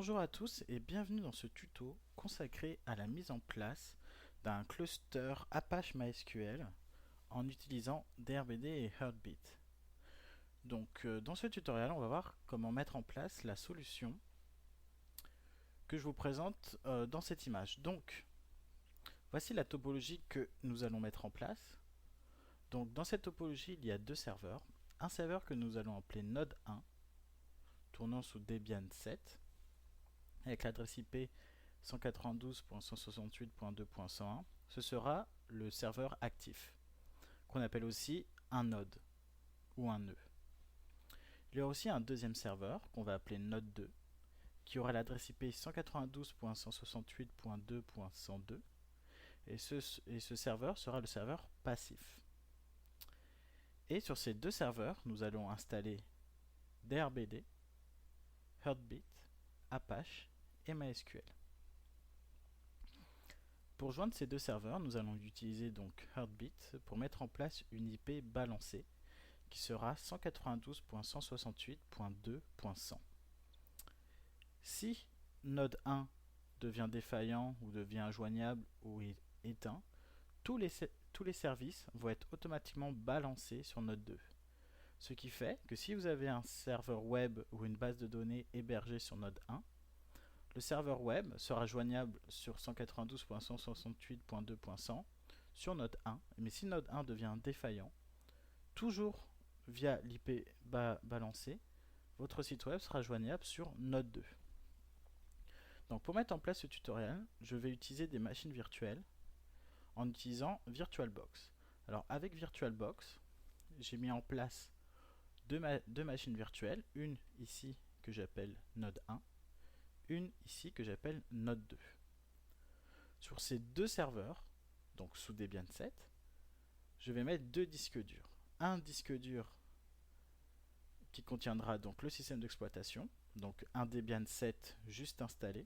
Bonjour à tous et bienvenue dans ce tuto consacré à la mise en place d'un cluster Apache MySQL en utilisant DRBD et Heartbeat. Dans ce tutoriel, on va voir comment mettre en place la solution que je vous présente dans cette image. Donc, voici la topologie que nous allons mettre en place. Donc, dans cette topologie, il y a deux serveurs. Un serveur que nous allons appeler Node 1, tournant sous Debian 7, avec l'adresse IP 192.168.2.101, ce sera le serveur actif, qu'on appelle aussi un node ou un nœud. Il y aura aussi un deuxième serveur qu'on va appeler node 2, qui aura l'adresse IP 192.168.2.102, et ce serveur sera le serveur passif. Et sur ces deux serveurs, nous allons installer DRBD, Heartbeat, Apache et MySQL. Pour joindre ces deux serveurs, nous allons utiliser donc Heartbeat pour mettre en place une IP balancée qui sera 192.168.2.100. Si node 1 devient défaillant ou devient injoignable ou est éteint, tous les services vont être automatiquement balancés sur node 2. Ce qui fait que si vous avez un serveur web ou une base de données hébergée sur node 1, le serveur web sera joignable sur 192.168.2.100 sur node 1, mais si node 1 devient défaillant, toujours via l'IP balancé, votre site web sera joignable sur node 2. Donc pour mettre en place ce tutoriel, je vais utiliser des machines virtuelles en utilisant VirtualBox. Alors avec VirtualBox, j'ai mis en place deux machines virtuelles, une ici que j'appelle node 1, une ici que j'appelle node 2. Sur ces deux serveurs, donc sous Debian 7, je vais mettre deux disques durs. Un disque dur qui contiendra donc le système d'exploitation, donc un Debian 7 juste installé,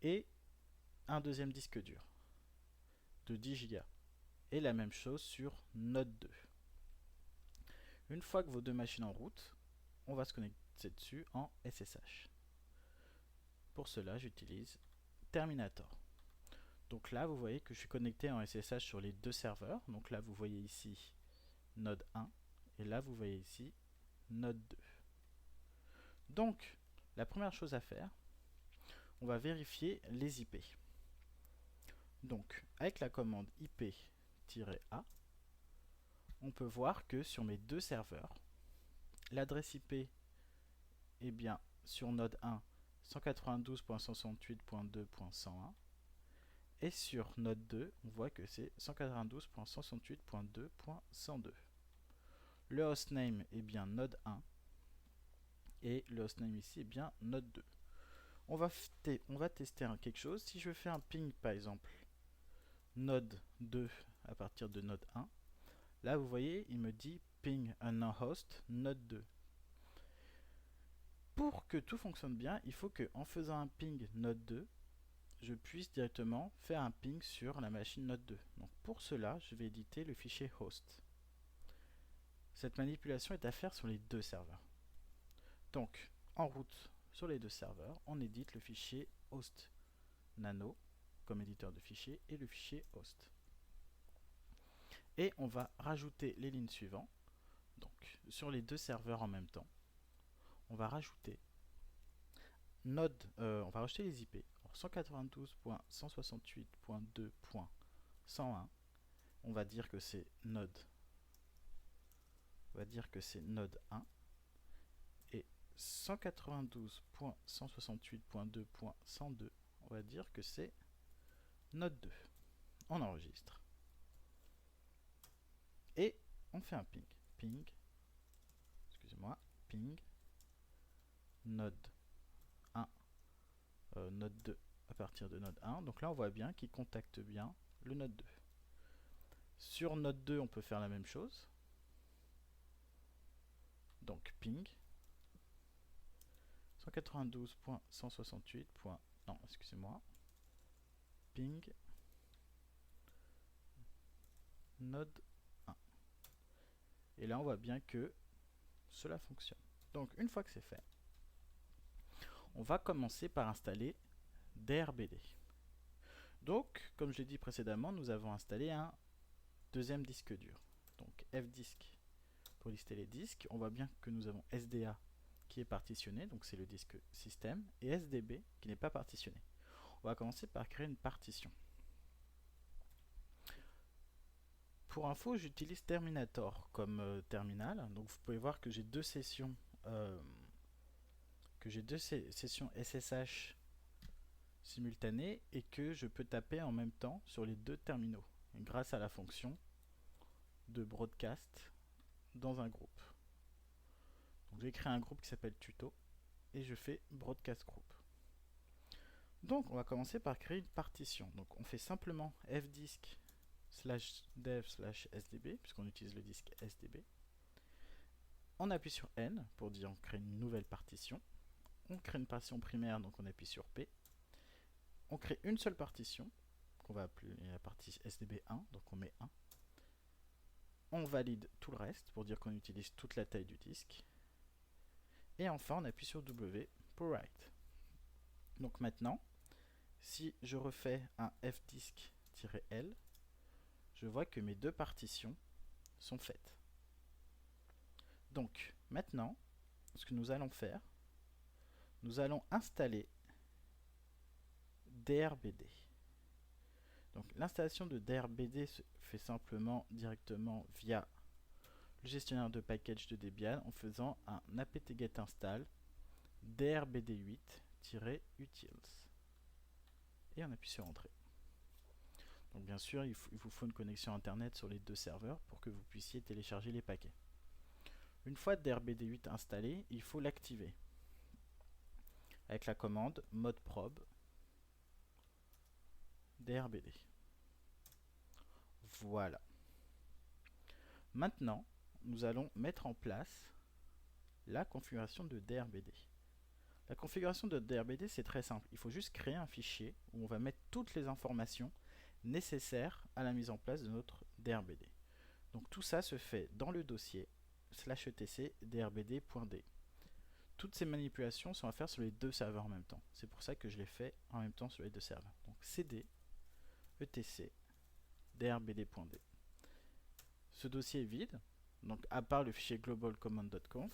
et un deuxième disque dur de 10 Go. Et la même chose sur node 2. Une fois que vos deux machines en route, on va se connecter dessus en SSH. Pour cela, j'utilise Terminator. Donc là, vous voyez que je suis connecté en SSH sur les deux serveurs. Donc là, vous voyez ici node 1 et là, vous voyez ici node 2. Donc, la première chose à faire, on va vérifier les IP. Donc, avec la commande IP-A, on peut voir que sur mes deux serveurs, l'adresse IP est bien sur node 1 192.168.2.101 et sur node 2, on voit que c'est 192.168.2.102. Le hostname est bien node 1 et le hostname ici est bien node 2. On va tester quelque chose. Si je fais un ping par exemple node 2 à partir de node 1, là vous voyez il me dit ping unknown host node 2. Pour que tout fonctionne bien, il faut que en faisant un ping node 2, je puisse directement faire un ping sur la machine node 2. Donc pour cela, je vais éditer le fichier host. Cette manipulation est à faire sur les deux serveurs. Donc en route sur les deux serveurs, on édite le fichier host nano comme éditeur de fichiers et le fichier host. Et on va rajouter les lignes suivantes. Donc sur les deux serveurs en même temps, on va rajouter on va rajouter les IP. 192.168.2.101. On va dire que c'est node. On va dire que c'est node 1 et 192.168.2.102. On va dire que c'est node 2. On enregistre. Et on fait un ping. Ping. Excusez-moi. Ping. Node 1. Node 2 à partir de node 1. Donc là, on voit bien qu'il contacte bien le node 2. Sur node 2, on peut faire la même chose. Donc ping 192.168. Non, excusez-moi. Ping node 1. Et là, on voit bien que cela fonctionne. Donc, une fois que c'est fait, on va commencer par installer DRBD. Donc, comme je l'ai dit précédemment, nous avons installé un deuxième disque dur. Donc fdisk pour lister les disques. On voit bien que nous avons SDA qui est partitionné, donc c'est le disque système, et SDB qui n'est pas partitionné. On va commencer par créer une partition. Pour info, j'utilise Terminator comme terminal. Donc vous pouvez voir que j'ai deux sessions SSH simultanées et que je peux taper en même temps sur les deux terminaux grâce à la fonction de broadcast dans un groupe. Donc j'ai créé un groupe qui s'appelle tuto et je fais broadcast group. Donc on va commencer par créer une partition. Donc on fait simplement fdisk /dev/sdb puisqu'on utilise le disque sdb. On appuie sur N pour dire on crée une nouvelle partition. On crée une partition primaire, donc on appuie sur P. On crée une seule partition qu'on va appeler la partie sdb1, donc on met 1. On valide tout le reste pour dire qu'on utilise toute la taille du disque. Et enfin on appuie sur W pour write. Donc maintenant, si je refais un fdisk-L, je vois que mes deux partitions sont faites. Donc maintenant, ce que nous allons faire, nous allons installer DRBD. Donc l'installation de DRBD se fait simplement directement via le gestionnaire de package de Debian en faisant un apt-get install drbd8-utils. Et on appuie sur Entrée. Donc bien sûr, il vous faut une connexion internet sur les deux serveurs pour que vous puissiez télécharger les paquets. Une fois DRBD8 installé, il faut l'activer avec la commande modprobe DRBD. Voilà. Maintenant, nous allons mettre en place la configuration de DRBD. La configuration de DRBD, c'est très simple. Il faut juste créer un fichier où on va mettre toutes les informations nécessaires à la mise en place de notre DRBD. Donc tout ça se fait dans le dossier /etc drbd.d. Toutes ces manipulations sont à faire sur les deux serveurs en même temps. C'est pour ça que je les fais en même temps sur les deux serveurs. Donc cd etc drbd.d. Ce dossier est vide, donc à part le fichier globalcommand.conf.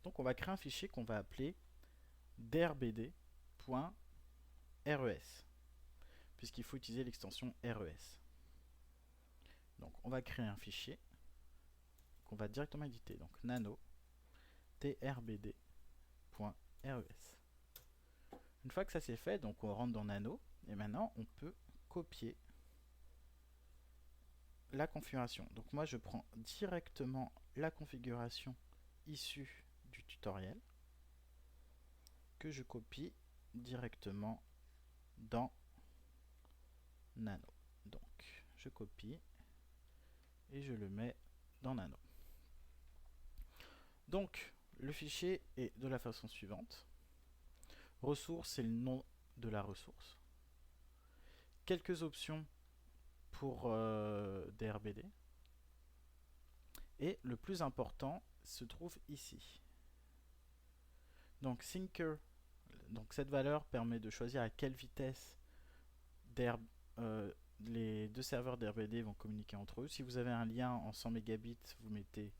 Donc on va créer un fichier qu'on va appeler drbd.res, puisqu'il faut utiliser l'extension res. Donc on va créer un fichier qu'on va directement éditer, donc nano drbd.res. Une fois que ça c'est fait, donc on rentre dans nano, et maintenant on peut copier la configuration. Donc moi je prends directement la configuration issue du tutoriel que je copie directement dans nano. Donc je copie et je le mets dans nano. Donc le fichier est de la façon suivante. Ressource, c'est le nom de la ressource. Quelques options pour DRBD. Et le plus important se trouve ici. Donc Syncer, donc cette valeur permet de choisir à quelle vitesse les deux serveurs DRBD vont communiquer entre eux. Si vous avez un lien en 100 mégabits, vous mettez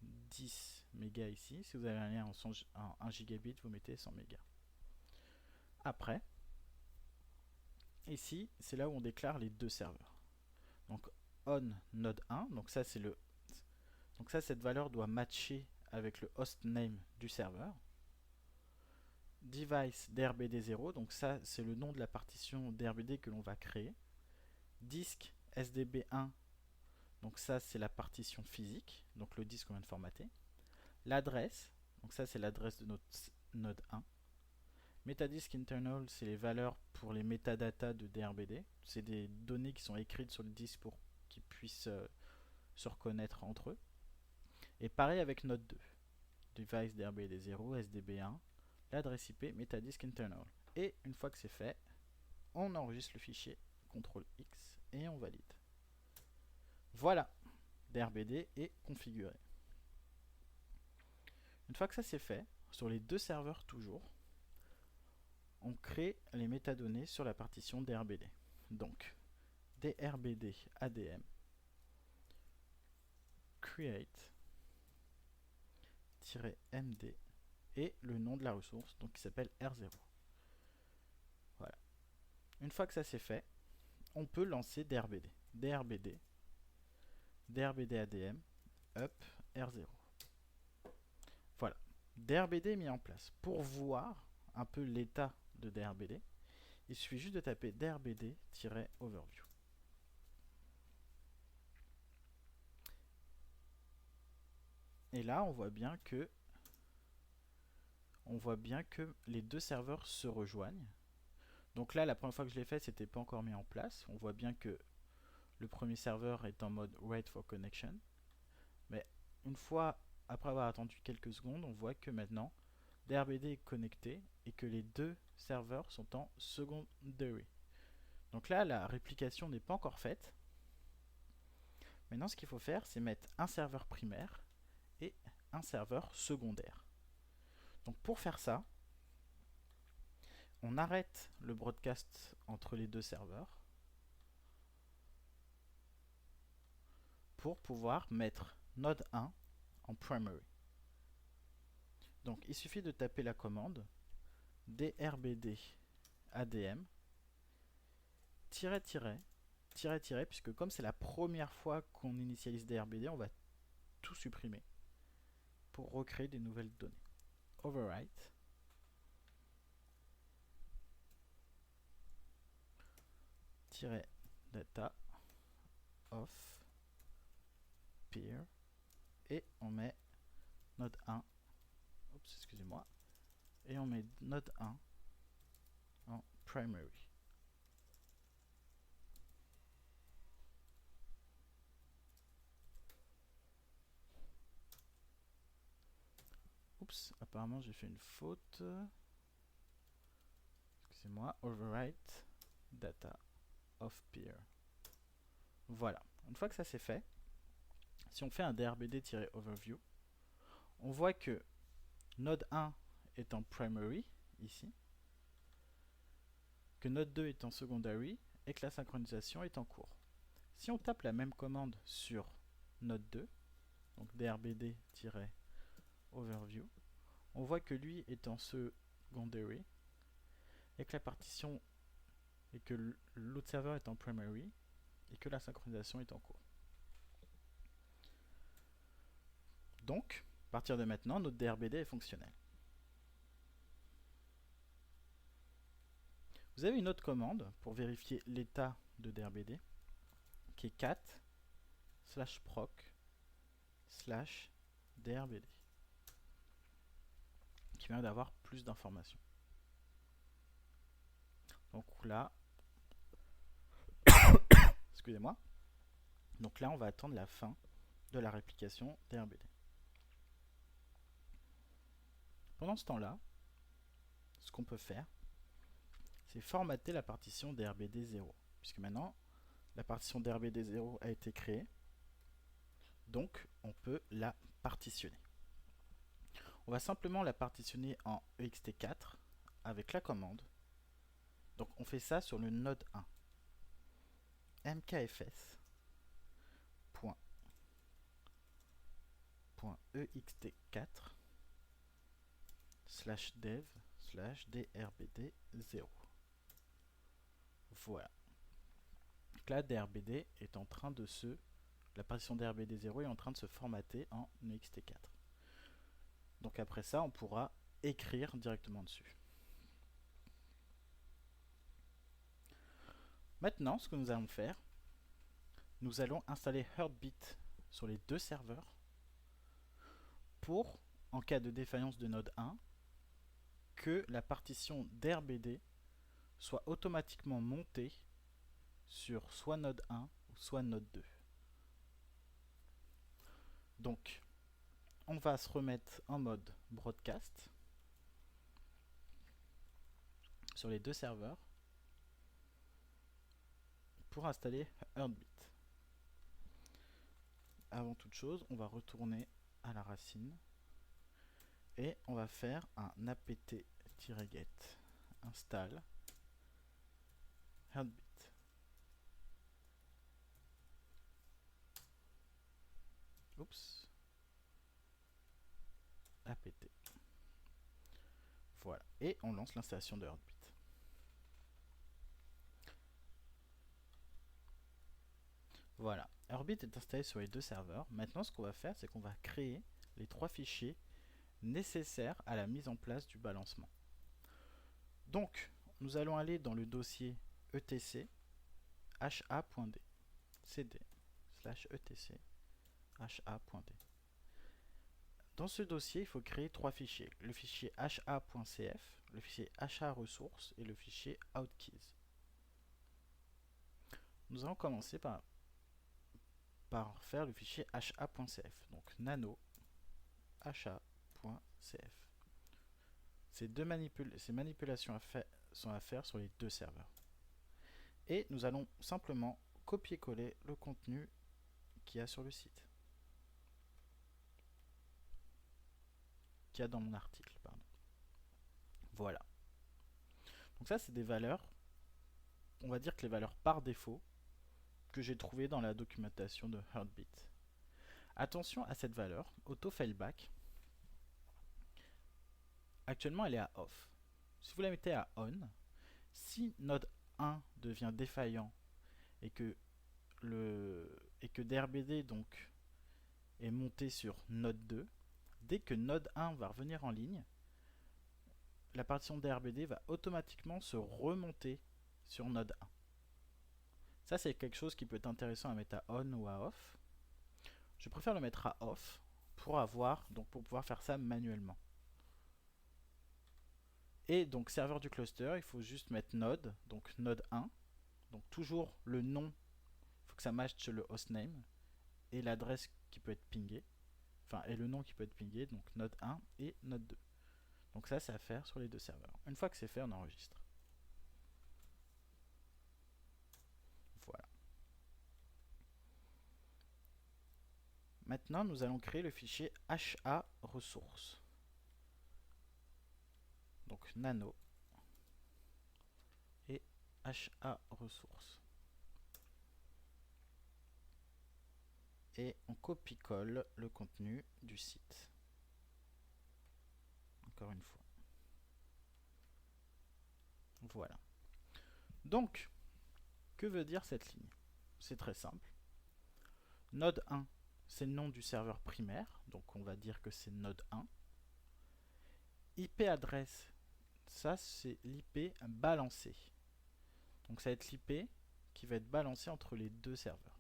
10 mégas ici. Si vous avez un lien en 1 gigabit, vous mettez 100 mégas. Après, ici, c'est là où on déclare les deux serveurs. Donc on node 1, donc ça c'est le donc ça cette valeur doit matcher avec le hostname du serveur. Device drbd0, donc ça c'est le nom de la partition drbd que l'on va créer. Disque sdb1, donc ça c'est la partition physique, donc le disque qu'on vient de formater. L'adresse, donc ça c'est l'adresse de notre node 1. Metadisk internal, c'est les valeurs pour les métadatas de DRBD. C'est des données qui sont écrites sur le disque pour qu'ils puissent se reconnaître entre eux. Et pareil avec node 2. Device DRBD0, SDB1, l'adresse IP, metadisk internal. Et une fois que c'est fait, on enregistre le fichier, CTRL X, et on valide. Voilà, DRBD est configuré. Une fois que ça c'est fait, sur les deux serveurs toujours, on crée les métadonnées sur la partition DRBD. Donc, DRBD ADM create-md et le nom de la ressource, donc qui s'appelle R0. Voilà. Une fois que ça c'est fait, on peut lancer DRBD. DRBD ADM up R0. Voilà. DRBD est mis en place. Pour voir un peu l'état de DRBD, il suffit juste de taper DRBD-overview. Et là, on voit bien que les deux serveurs se rejoignent. Donc là, la première fois que je l'ai fait, c'était pas encore mis en place. On voit bien que le premier serveur est en mode wait for connection. Mais une fois, après avoir attendu quelques secondes, on voit que maintenant, DRBD est connecté et que les deux serveurs sont en secondary. Donc là, la réplication n'est pas encore faite. Maintenant, ce qu'il faut faire, c'est mettre un serveur primaire et un serveur secondaire. Donc pour faire ça, on arrête le broadcast entre les deux serveurs pour pouvoir mettre node 1 en primary. Donc il suffit de taper la commande drbd adm puisque comme c'est la première fois qu'on initialise drbd, on va tout supprimer pour recréer des nouvelles données. Overwrite data of peer et on met node 1, excusez-moi, et on met node 1 en primary. Oups, apparemment j'ai fait une faute. Excusez-moi, overwrite data of peer. Voilà, une fois que ça c'est fait, si on fait un drbd-overview, on voit que node 1 est en primary, ici, que node 2 est en secondary, et que la synchronisation est en cours. Si on tape la même commande sur node 2, donc drbd-overview, on voit que lui est en secondary, et que la partition, et que l'autre serveur est en primary, et que la synchronisation est en cours. Donc, à partir de maintenant, notre DRBD est fonctionnel. Vous avez une autre commande pour vérifier l'état de DRBD qui est cat/proc/drbd qui permet d'avoir plus d'informations. Donc là, excusez-moi. Donc là, on va attendre la fin de la réplication DRBD. Pendant ce temps-là, ce qu'on peut faire, c'est formater la partition DRBD0. Puisque maintenant, la partition DRBD0 a été créée. Donc, on peut la partitionner. On va simplement la partitionner en ext4 avec la commande. Donc, on fait ça sur le node 1. mkfs.ext4 /dev/drbd0. Voilà. Donc là, DRBD est en train de la partition DRBD0 est en train de se formater en ext4. Donc après ça, on pourra écrire directement dessus. Maintenant, ce que nous allons faire, nous allons installer Heartbeat sur les deux serveurs pour, en cas de défaillance de node 1, que la partition DRBD soit automatiquement montée sur soit node 1 ou soit node 2. Donc, on va se remettre en mode broadcast sur les deux serveurs pour installer Heartbeat. Avant toute chose, on va retourner à la racine Et on va faire un apt-get install Heartbeat. Oups. Apt. Voilà. Et on lance l'installation de Heartbeat. Voilà. Heartbeat est installé sur les deux serveurs. Maintenant, ce qu'on va faire, c'est qu'on va créer les 3 fichiers nécessaires à la mise en place du balancement. Donc, nous allons aller dans le dossier etc ha.d cd/etc ha.d. Dans ce dossier, il faut créer 3 fichiers. Le fichier ha.cf, le fichier ha-ressources et le fichier outkeys. Nous allons commencer par faire le fichier ha.cf. Donc nano ha.cf. Ces manipulations sont à faire sur les deux serveurs. Et nous allons simplement copier-coller le contenu qu'il y a sur le site. Qu'il y a dans mon article, pardon. Voilà. Donc ça, c'est des valeurs, on va dire que les valeurs par défaut que j'ai trouvées dans la documentation de Heartbeat. Attention à cette valeur, auto-failback. Actuellement, elle est à off. Si vous la mettez à on, si node 1 devient défaillant et que DRBD donc est monté sur node 2, dès que node 1 va revenir en ligne, la partition DRBD va automatiquement se remonter sur node 1. Ça, c'est quelque chose qui peut être intéressant à mettre à on ou à off. Je préfère le mettre à off pour pouvoir faire ça manuellement. Et donc serveur du cluster, il faut juste mettre node, donc node 1. Donc toujours le nom, il faut que ça matche le hostname et l'adresse qui peut être pingée. Enfin, et le nom qui peut être pingé, donc node 1 et node 2. Donc ça, c'est à faire sur les deux serveurs. Une fois que c'est fait, on enregistre. Voilà. Maintenant, nous allons créer le fichier ha-ressources. Donc nano et ha-ressources. Et on copie-colle le contenu du site. Encore une fois. Voilà. Donc, que veut dire cette ligne? C'est très simple. Node 1, c'est le nom du serveur primaire, donc on va dire que c'est node 1. IP adresse, ça c'est l'IP balancé. Donc ça va être l'IP qui va être balancé entre les deux serveurs.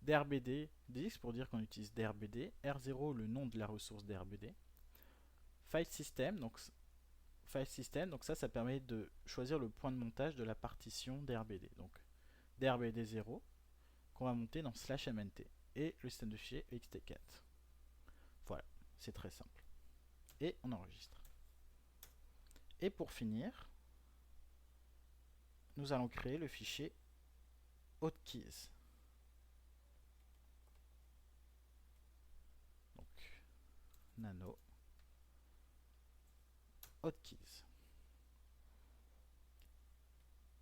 DRBD, DX pour dire qu'on utilise DRBD, R0 le nom de la ressource DRBD. File system, donc ça permet de choisir le point de montage de la partition DRBD. Donc DRBD 0 qu'on va monter dans /mnt et le système de fichier ext4. Voilà, c'est très simple. Et on enregistre. Et pour finir, nous allons créer le fichier hotkeys. Donc nano hotkeys.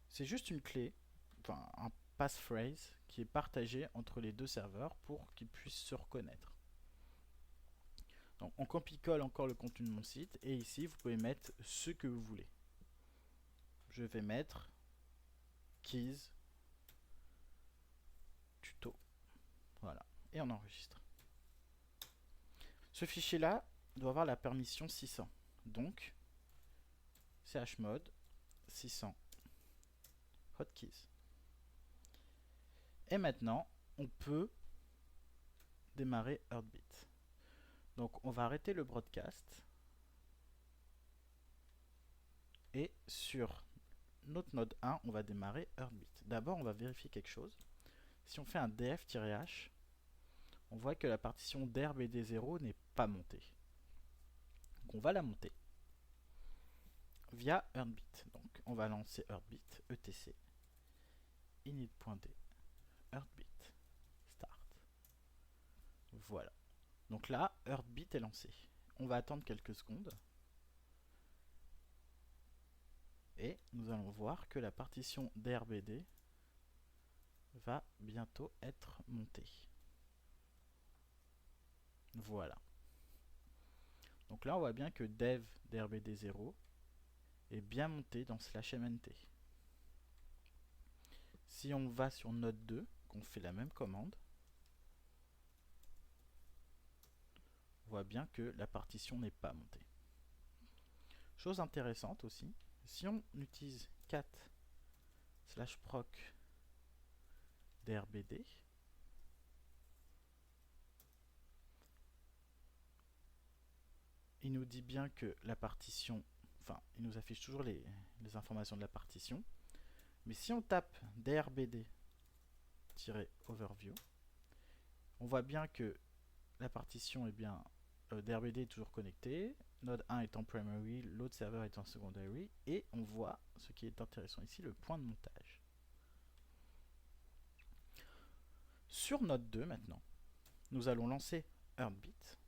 C'est juste une clé, enfin un passphrase qui est partagé entre les deux serveurs pour qu'ils puissent se reconnaître. Donc on copie-colle encore le contenu de mon site et ici vous pouvez mettre ce que vous voulez. Je vais mettre keys tuto. Voilà, et on enregistre. Ce fichier là doit avoir la permission 600. Donc chmod 600 hotkeys. Et maintenant, on peut démarrer Heartbeat. Donc on va arrêter le broadcast. Et sur notre node 1, on va démarrer Heartbeat. D'abord, on va vérifier quelque chose. Si on fait un df-h, on voit que la partition d'rbd0 n'est pas montée. Donc on va la monter via Heartbeat. Donc on va lancer Heartbeat, etc, init.d, Heartbeat, start. Voilà. Donc là, Heartbeat est lancé. On va attendre quelques secondes. Et nous allons voir que la partition DRBD va bientôt être montée. Voilà. Donc là, on voit bien que dev DRBD0 est bien monté dans /mnt. Si on va sur node 2, qu'on fait la même commande, on voit bien que la partition n'est pas montée. Chose intéressante aussi, si on utilise cat /proc drbd, il nous dit bien que la partition, enfin, il nous affiche toujours les informations de la partition, mais si on tape drbd-overview, on voit bien que la partition est bien, drbd est toujours connecté, node 1 est en primary, l'autre serveur est en secondary, et on voit, ce qui est intéressant ici, le point de montage. Sur node 2 maintenant, nous allons lancer Heartbeat.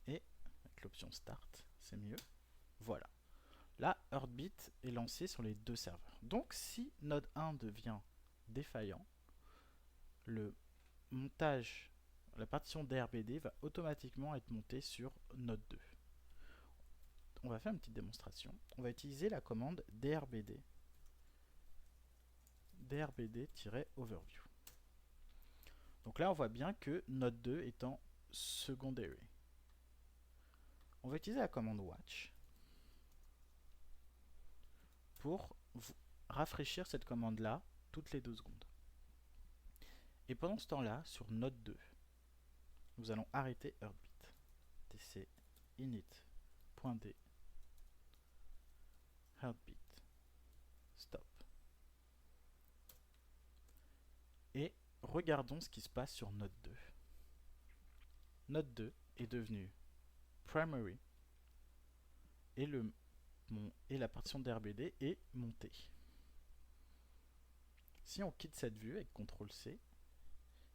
Et avec l'option Start, c'est mieux. Voilà. Là, Heartbeat est lancé sur les deux serveurs. Donc si node 1 devient défaillant, le montage, la partition DRBD va automatiquement être montée sur node 2. On va faire une petite démonstration. On va utiliser la commande drbd-overview. Donc là, on voit bien que node 2 est en secondary. On va utiliser la commande watch pour rafraîchir cette commande-là toutes les 2 secondes. Et pendant ce temps-là, sur node 2, nous allons arrêter Heartbeat. tc init.d Heartbeat stop. Et regardons ce qui se passe sur node 2. Node 2 est devenu primary et, la partition d'RBD est montée. Si on quitte cette vue avec CTRL-C,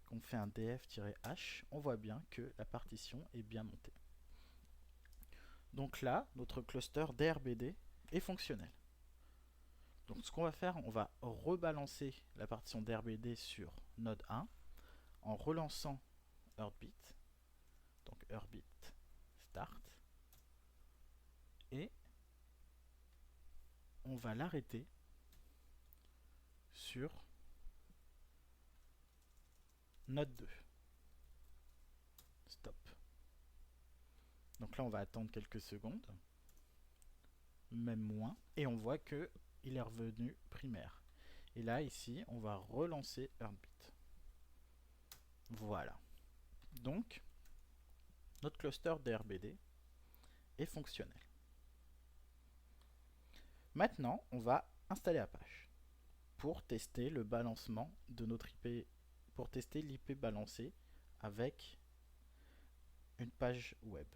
qu'on fait un df-h, on voit bien que la partition est bien montée. Donc là, notre cluster DRBD est fonctionnel. Donc ce qu'on va faire, on va rebalancer la partition DRBD sur node 1 en relançant Heartbeat. Donc Heartbeat start. Et on va l'arrêter sur node 2. Stop. Donc là, on va attendre quelques secondes, même moins, et on voit que il est revenu primaire. Et là, ici, on va relancer Heartbeat. Voilà. Donc, notre cluster DRBD est fonctionnel. Maintenant, on va installer Apache pour tester le balancement de notre IP, pour tester l'IP balancé avec une page web.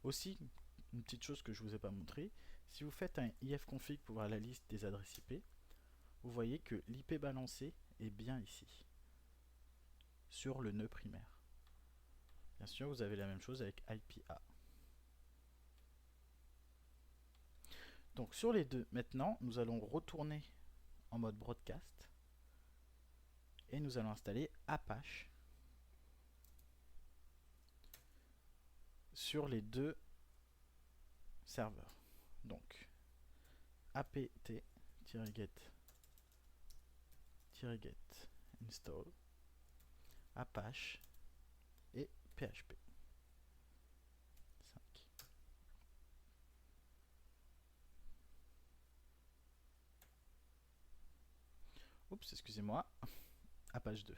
Aussi, une petite chose que je ne vous ai pas montré, si vous faites un ifconfig pour voir la liste des adresses IP, vous voyez que l'IP balancé est bien ici, sur le nœud primaire. Bien sûr, vous avez la même chose avec IPA. Donc sur les deux, maintenant, nous allons retourner en mode broadcast et nous allons installer Apache sur les deux serveurs. Donc apt-get install Apache et PHP 5. Oups, excusez-moi. Apache 2.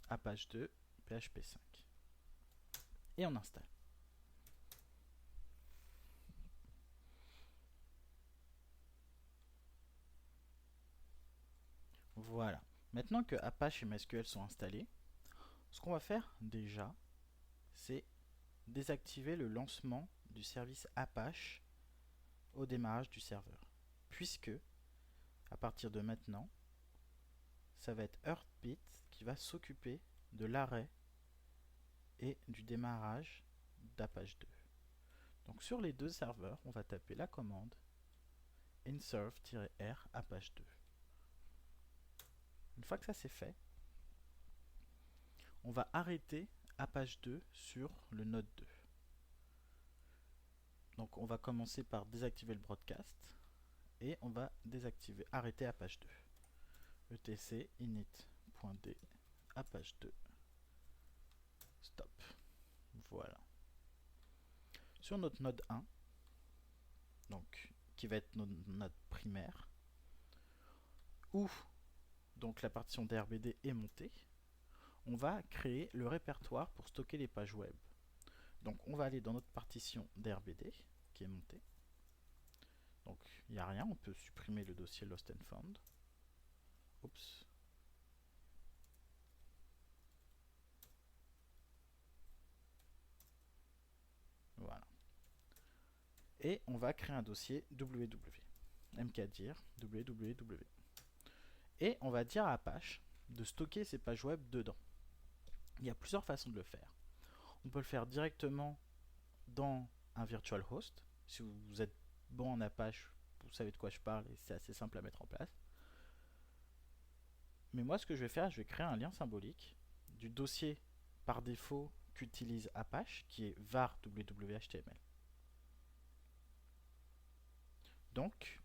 Apache 2, PHP 5. Et on installe. Voilà. Maintenant que Apache et MySQL sont installés, ce qu'on va faire déjà, c'est désactiver le lancement du service Apache au démarrage du serveur. Puisque à partir de maintenant, ça va être Heartbeat qui va s'occuper de l'arrêt et du démarrage d'Apache 2. Donc sur les deux serveurs, on va taper la commande inserv-r Apache 2. Une fois que ça c'est fait, on va arrêter Apache 2 sur le node 2. Donc on va commencer par désactiver le broadcast et on va arrêter Apache 2. etc init.d Apache 2 stop. Voilà. Sur notre node 1, donc qui va être notre node primaire, où donc la partition d'RBD est montée, on va créer le répertoire pour stocker les pages web. Donc on va aller dans notre partition d'RBD qui est montée. Donc il n'y a rien, on peut supprimer le dossier Lost and Found. Oups. Voilà. Et on va créer un dossier www. mkdir www. Et on va dire à Apache de stocker ces pages web dedans. Il y a plusieurs façons de le faire. On peut le faire directement dans un virtual host. Si vous êtes bon en Apache, vous savez de quoi je parle et c'est assez simple à mettre en place. Mais moi, ce que je vais faire, je vais créer un lien symbolique du dossier par défaut qu'utilise Apache, qui est var www.html. Donc,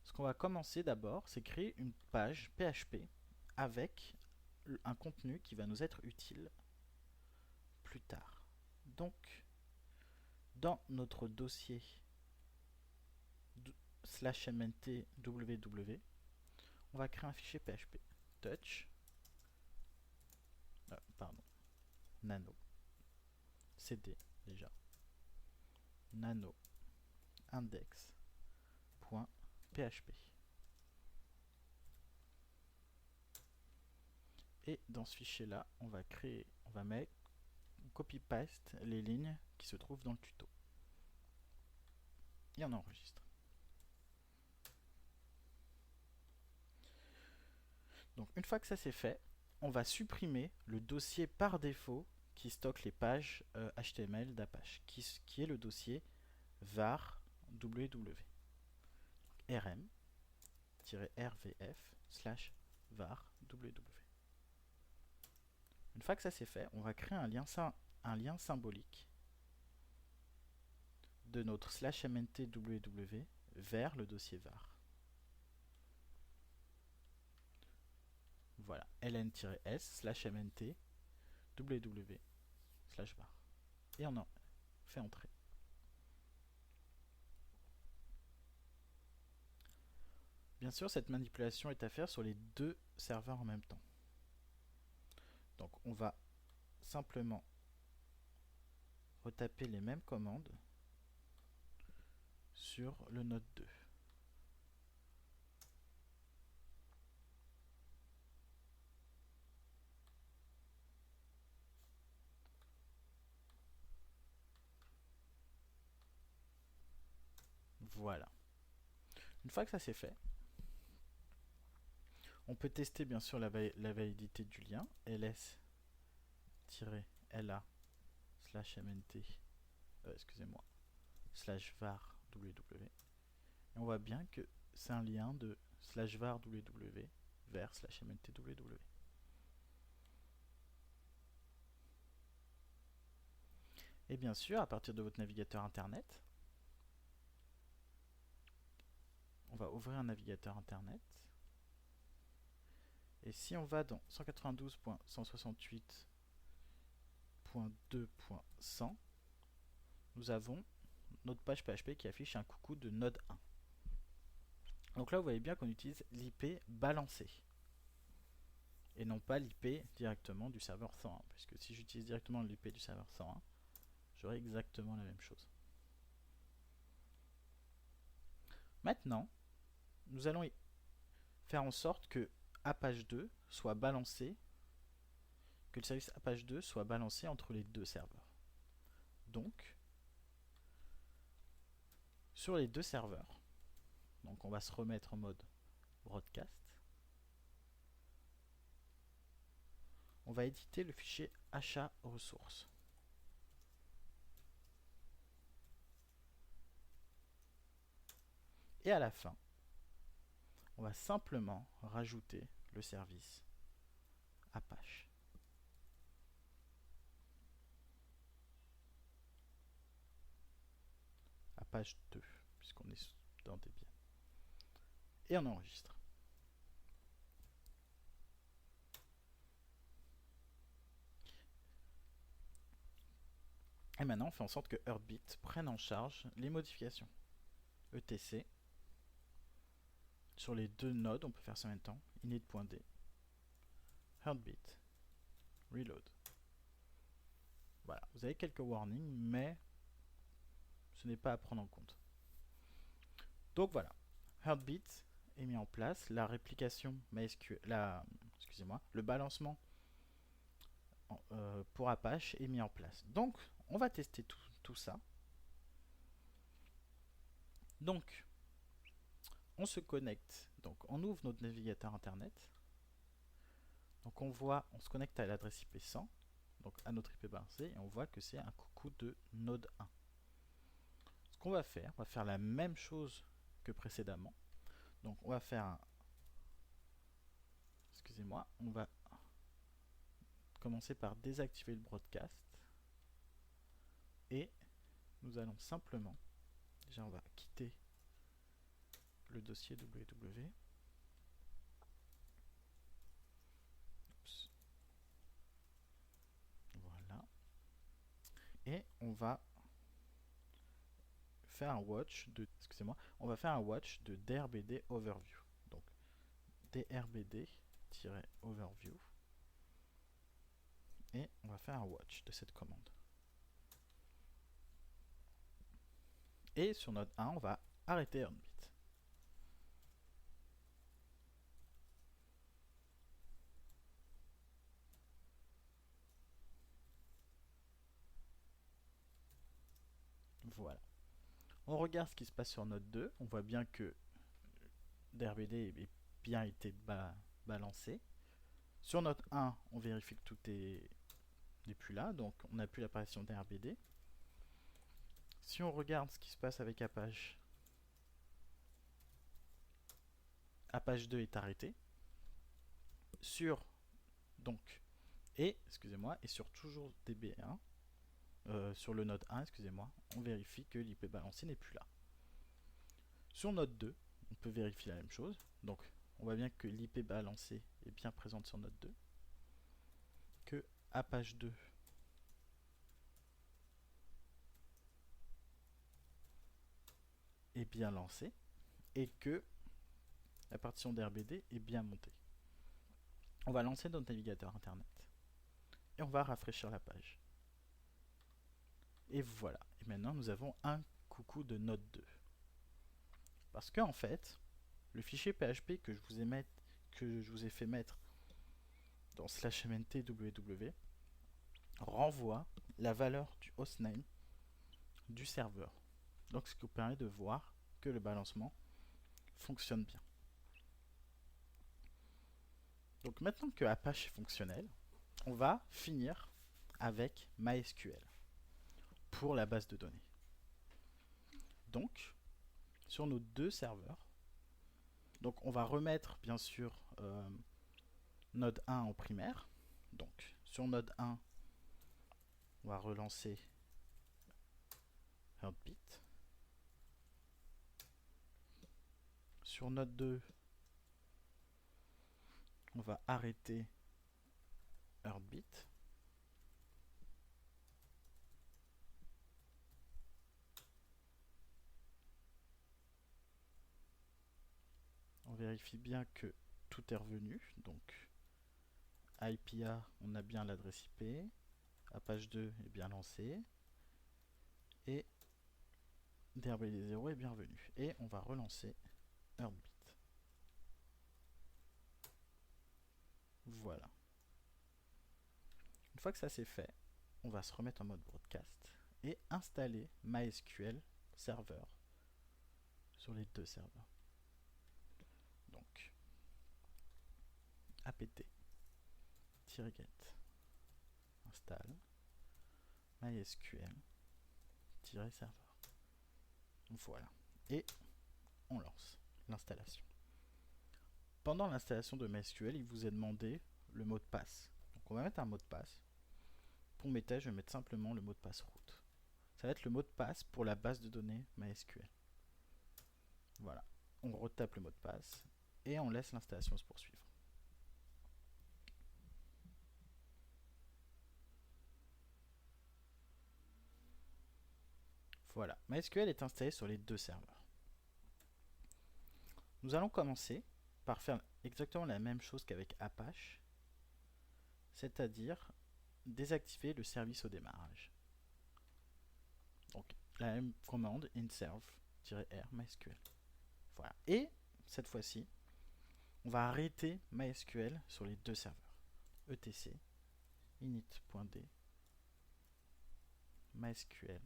ce qu'on va commencer d'abord, c'est créer une page PHP avec un contenu qui va nous être utile plus tard. Donc, dans notre dossier /mnt www, on va créer un fichier PHP touch nano cd déjà nano index.php. Et dans ce fichier là, on va mettre copy-paste les lignes qui se trouvent dans le tuto. Et on enregistre. Donc une fois que ça c'est fait, on va supprimer le dossier par défaut qui stocke les pages HTML d'Apache, qui est le dossier var www. rm-rvf/var www. Une fois que ça c'est fait, on va créer un lien symbolique de notre /mnt www vers le dossier var. Voilà, ln-s/mnt www/var. Et on en fait entrer. Bien sûr, cette manipulation est à faire sur les deux serveurs en même temps. Donc on va simplement retaper les mêmes commandes sur le node 2. Voilà. Une fois que ça c'est fait, on peut tester bien sûr la validité du lien ls-la/mnt /var www. Et on voit bien que c'est un lien de /var www vers /mnt www. Et bien sûr, à partir de votre navigateur internet, on va ouvrir un navigateur internet. Et si on va dans 192.168.2.100, nous avons notre page PHP qui affiche un coucou de node 1. Donc là, vous voyez bien qu'on utilise l'IP balancé et non pas l'IP directement du serveur 101, puisque si j'utilise directement l'IP du serveur 101, j'aurai exactement la même chose. Maintenant, nous allons faire en sorte que Apache 2 soit balancé, que le service Apache 2 soit balancé entre les deux serveurs. Donc, sur les deux serveurs, Donc on va se remettre en mode broadcast. On va éditer le fichier achat ressources. Et à la fin, on va simplement rajouter le service Apache. Apache 2, puisqu'on est dans Debian. Et on enregistre. Et maintenant, on fait en sorte que Heartbeat prenne en charge les modifications. etc. Sur les deux nodes, on peut faire ça en même temps. init.d, Heartbeat, reload. Voilà, vous avez quelques warnings, mais ce n'est pas à prendre en compte. Donc voilà, Heartbeat est mis en place, la réplication MySQL, le balancement pour Apache est mis en place. Donc, on va tester tout ça. Donc, on se connecte, donc on ouvre notre navigateur internet. Donc on se connecte à l'adresse IP 100, donc à notre IP balancé, et on voit que c'est un coucou de node 1. Ce qu'on va faire la même chose que précédemment. Donc on va faire on va commencer par désactiver le broadcast et nous allons simplement, déjà on va quitter le dossier www. Voilà. Et on va faire un watch de, on va faire un watch de drbd overview. Donc drbd-overview. Et on va faire un watch de cette commande. Et sur node 1, on va arrêter Heartbeat. Voilà. On regarde ce qui se passe sur node 2. On voit bien que drbd est bien été balancé. Sur node 1, on vérifie que tout n'est plus là. Donc on n'a plus l'apparition drbd. Si on regarde ce qui se passe avec Apache, Apache 2 est arrêté. Sur et sur toujours db1, sur le node 1, on vérifie que l'IP balancé n'est plus là. Sur node 2, on peut vérifier la même chose. Donc, on voit bien que l'IP balancé est bien présente sur node 2, que Apache 2 est bien lancé et que la partition d'RBD est bien montée. On va lancer notre navigateur internet et on va rafraîchir la page. Et voilà. Et maintenant, nous avons un coucou de node 2. Parce que en fait, le fichier PHP que je vous ai fait mettre dans /mntww renvoie la valeur du hostname du serveur. Donc ce qui vous permet de voir que le balancement fonctionne bien. Donc maintenant que Apache est fonctionnel, on va finir avec MySQL pour la base de données. Donc sur nos deux serveurs, donc on va remettre bien sûr node 1 en primaire. Donc sur node 1, on va relancer Heartbeat. Sur node 2, on va arrêter Heartbeat. On vérifie bien que tout est revenu. Donc IPA, on a bien l'adresse IP. Apache 2 est bien lancé. Et DRBD0 est bienvenu. Et on va relancer Heartbeat. Voilà. Une fois que ça c'est fait, on va se remettre en mode broadcast et installer MySQL serveur sur les deux serveurs. apt-get install mysql-serveur. Voilà. Et on lance l'installation. Pendant l'installation de MySQL, il vous est demandé le mot de passe. Donc on va mettre un mot de passe. Pour mes tests, je vais mettre simplement le mot de passe root. Ça va être le mot de passe pour la base de données MySQL. Voilà. On retape le mot de passe et on laisse l'installation se poursuivre. Voilà. MySQL est installé sur les deux serveurs. Nous allons commencer par faire exactement la même chose qu'avec Apache, c'est-à-dire désactiver le service au démarrage. Donc la même commande inserv-r MySQL. Voilà. Et cette fois-ci, on va arrêter MySQL sur les deux serveurs. etc init.d MySQL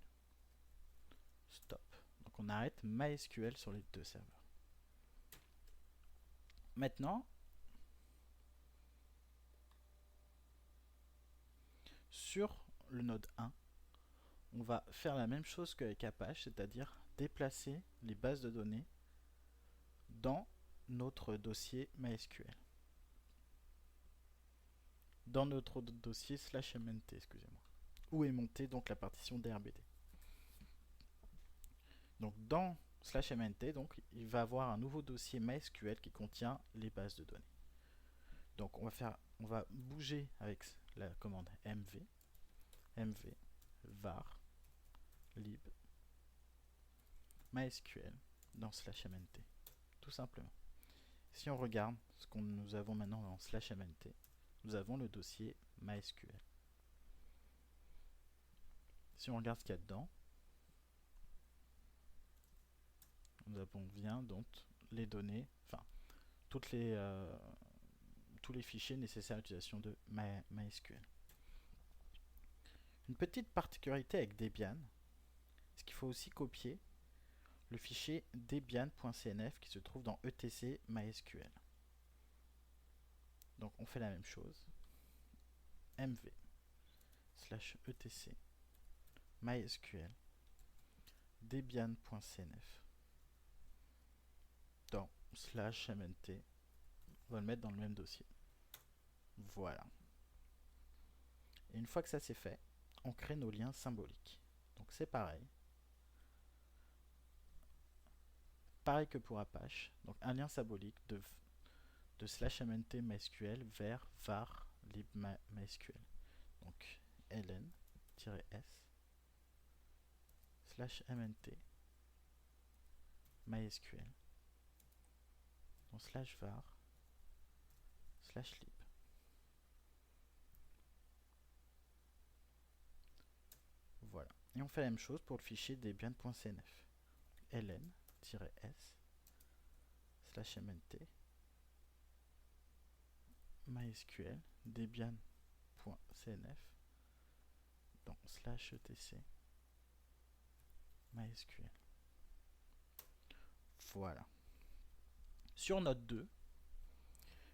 stop. Donc on arrête MySQL sur les deux serveurs. Maintenant, sur le node 1, on va faire la même chose qu'avec Apache, c'est-à-dire déplacer les bases de données dans notre dossier MySQL. Dans notre dossier /mnt, excusez-moi, où est montée donc la partition DRBD. Donc dans /mnt, donc il va avoir un nouveau dossier MySQL qui contient les bases de données. Donc on va bouger avec la commande mv var lib MySQL dans /mnt, tout simplement. Si on regarde ce que nous avons maintenant dans /mnt, nous avons le dossier MySQL. Si on regarde ce qu'il y a dedans, nous avons bien donc les données, enfin tous les fichiers nécessaires à l'utilisation de MySQL. Une petite particularité avec Debian, c'est qu'il faut aussi copier le fichier debian.cnf qui se trouve dans etc MySQL. Donc on fait la même chose, mv/etc MySQL debian.cnf dans /mnt, on va le mettre dans le même dossier. Voilà. Et une fois que ça c'est fait, on crée nos liens symboliques. Donc c'est pareil. Pareil que pour Apache. Donc un lien symbolique de /mnt MySQL vers var lib MySQL. Donc ln-s /mnt MySQL donc /var /lib. Voilà. Et on fait la même chose pour le fichier debian.cnf. ln-s /mnt MySQL debian.cnf dans /etc MySQL. Voilà. Sur node 2,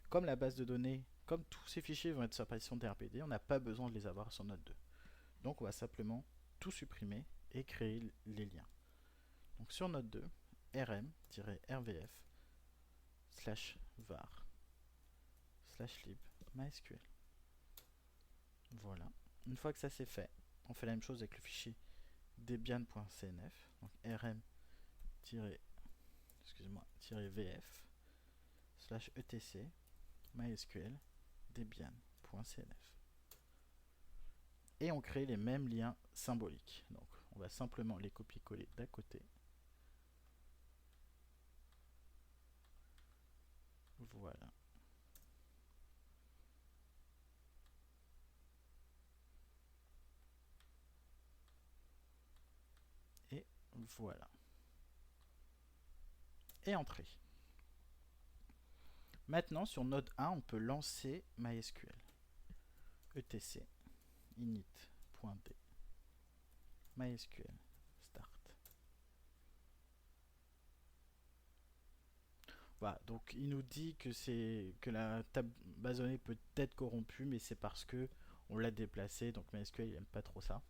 comme la base de données, comme tous ces fichiers vont être sur la partition DRBD, on n'a pas besoin de les avoir sur node 2. Donc on va simplement tout supprimer et créer les liens. Donc sur node 2, rm-rvf /var /lib MySQL. Voilà. Une fois que ça c'est fait, on fait la même chose avec le fichier debian.cnf, donc rm-vf /etc MySQL debian.cnf. Et on crée les mêmes liens symboliques. Donc on va simplement les copier-coller d'à côté. Voilà. Et voilà. Et entrée. Maintenant sur node 1, on peut lancer MySQL. etc init.d MySQL start. Voilà, donc il nous dit que la base de données peut être corrompue, mais c'est parce que on l'a déplacée, donc MySQL il aime pas trop ça.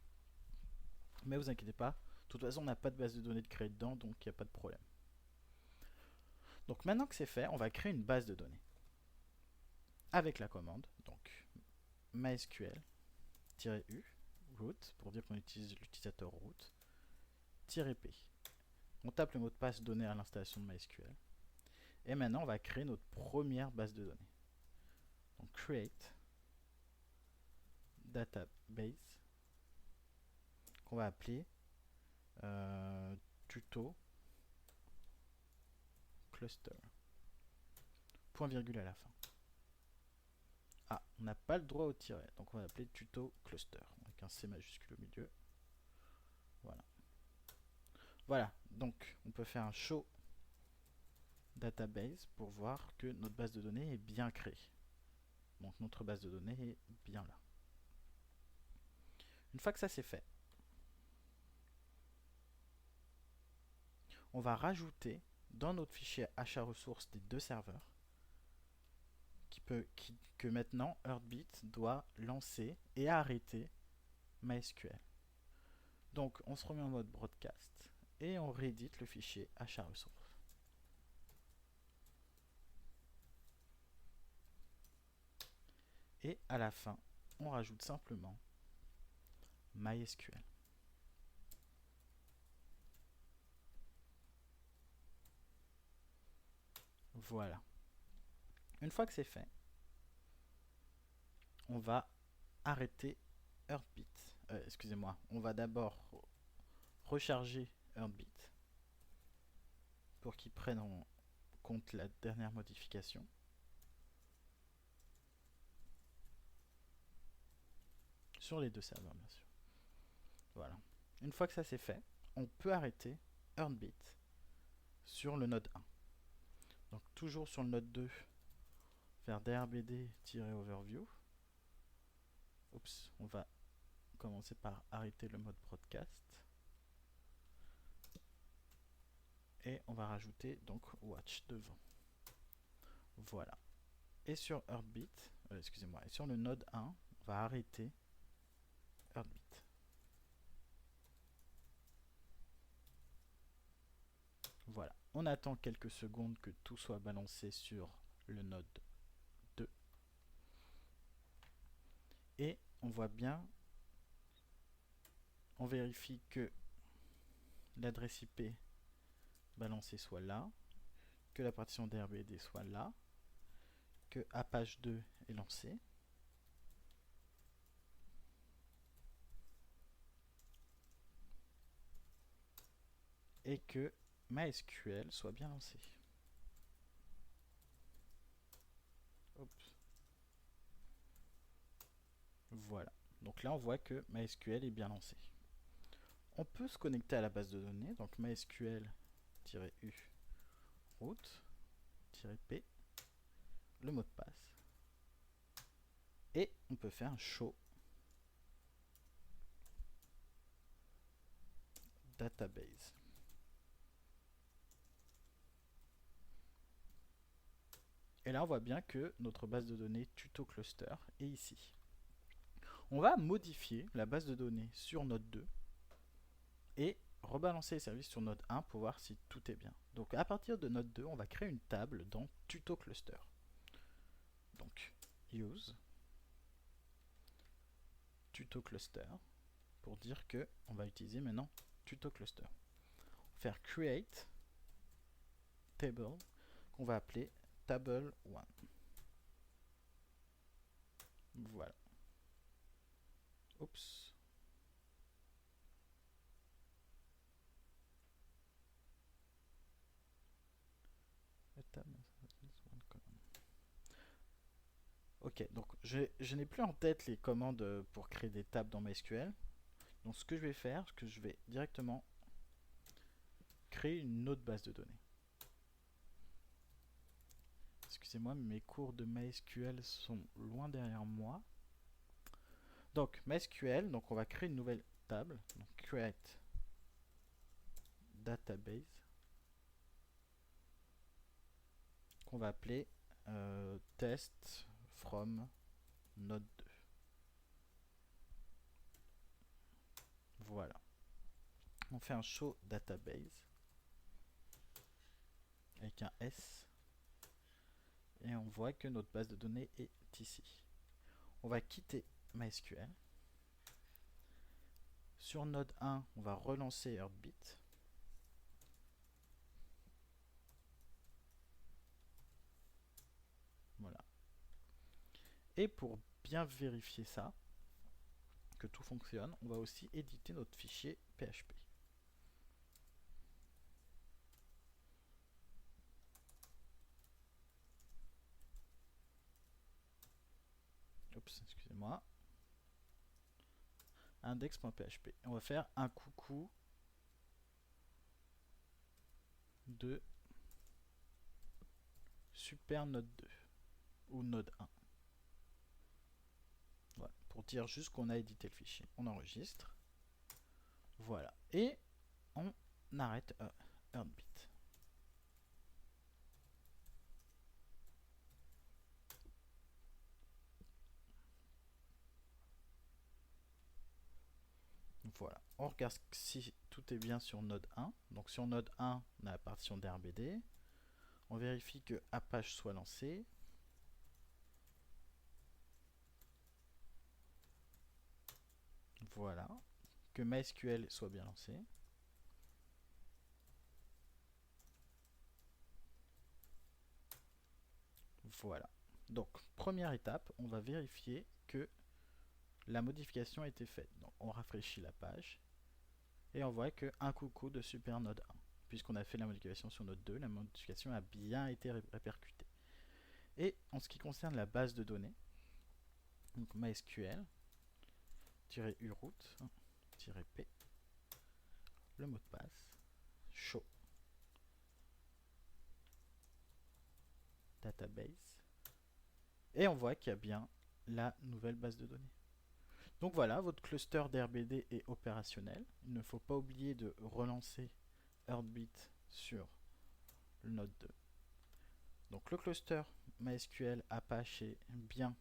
Mais vous inquiétez pas, de toute façon on n'a pas de base de données de créer dedans, donc il n'y a pas de problème. Donc maintenant que c'est fait, on va créer une base de données avec la commande, donc MySQL-u root pour dire qu'on utilise l'utilisateur root -p. On tape le mot de passe donné à l'installation de MySQL. Et maintenant, on va créer notre première base de données. Donc, create database, qu'on va appeler tuto cluster. Point virgule à la fin. Ah, on n'a pas le droit au tiret, donc on va appeler tuto cluster, avec un C majuscule au milieu. Voilà. Voilà, donc on peut faire un show database pour voir que notre base de données est bien créée. Donc notre base de données est bien là. Une fois que ça c'est fait, on va rajouter dans notre fichier achat ressources des deux serveurs que maintenant Heartbeat doit lancer et arrêter MySQL. Donc on se remet en mode broadcast et on réédite le fichier achat ressources. Et à la fin, on rajoute simplement MySQL. Voilà. Une fois que c'est fait, on va arrêter Heartbeat. Excusez-moi, on va d'abord recharger Heartbeat pour qu'il prenne en compte la dernière modification. Sur les deux serveurs, bien sûr. Voilà. Une fois que ça c'est fait, on peut arrêter Heartbeat sur le node 1. Donc toujours sur le node 2, faire drbd-overview. Oups, on va commencer par arrêter le mode broadcast. Et on va rajouter donc watch devant. Voilà. Et sur Heartbeat, excusez-moi, et sur le node 1, on va arrêter Heartbeat. Voilà. On attend quelques secondes que tout soit balancé sur le node 2. Et on voit bien, on vérifie que l'adresse IP balancée soit là, que la partition DRBD soit là, que Apache 2 est lancé. Et que MySQL soit bien lancé. Oups. Voilà. Donc là, on voit que MySQL est bien lancé. On peut se connecter à la base de données, donc MySQL-u root-p, le mot de passe. Et on peut faire un show database. Et là, on voit bien que notre base de données tuto cluster est ici. On va modifier la base de données sur node 2 et rebalancer les services sur node 1 pour voir si tout est bien. Donc à partir de node 2, on va créer une table dans tuto cluster. Donc use tuto cluster pour dire que on va utiliser maintenant tuto cluster. Faire create table qu'on va appeler table 1. Voilà. Oups. Ok, donc je n'ai plus en tête les commandes pour créer des tables dans MySQL. Donc ce que je vais faire, c'est que je vais directement créer une autre base de données. Excusez-moi, mais mes cours de MySQL sont loin derrière moi. Donc MySQL, donc on va créer une nouvelle table. Donc create database. qu'on va appeler test from node 2. Voilà. On fait un show database avec un S et on voit que notre base de données est ici. On va quitter MySQL. Sur node 1, on va relancer Heartbeat. Voilà. Et pour bien vérifier ça, que tout fonctionne, on va aussi éditer notre fichier PHP. Oups, excusez-moi. Index.php. On va faire un coucou de super node 2 ou node 1. Voilà, pour dire juste qu'on a édité le fichier. On enregistre. Voilà. Et on arrête Heartbeat. Voilà. On regarde si tout est bien sur node 1. Donc sur node 1, on a la partition d'RBD. On vérifie que Apache soit lancé. Voilà. Que MySQL soit bien lancé. Voilà. Donc, première étape, on va vérifier que la modification a été faite. Donc, on rafraîchit la page et on voit que un coucou de super node 1. Puisqu'on a fait la modification sur node 2, la modification a bien été répercutée. Et en ce qui concerne la base de données, donc MySQL-uroot-p, le mot de passe, show database, et on voit qu'il y a bien la nouvelle base de données. Donc voilà, votre cluster d'RBD est opérationnel. Il ne faut pas oublier de relancer Heartbeat sur le node 2. Donc le cluster MySQL Apache est bien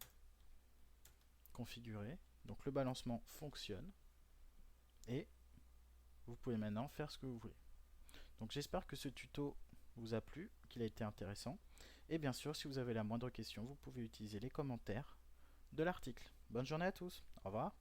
configuré. Donc le balancement fonctionne. Et vous pouvez maintenant faire ce que vous voulez. Donc j'espère que ce tuto vous a plu, qu'il a été intéressant. Et bien sûr, si vous avez la moindre question, vous pouvez utiliser les commentaires de l'article. Bonne journée à tous. Au revoir.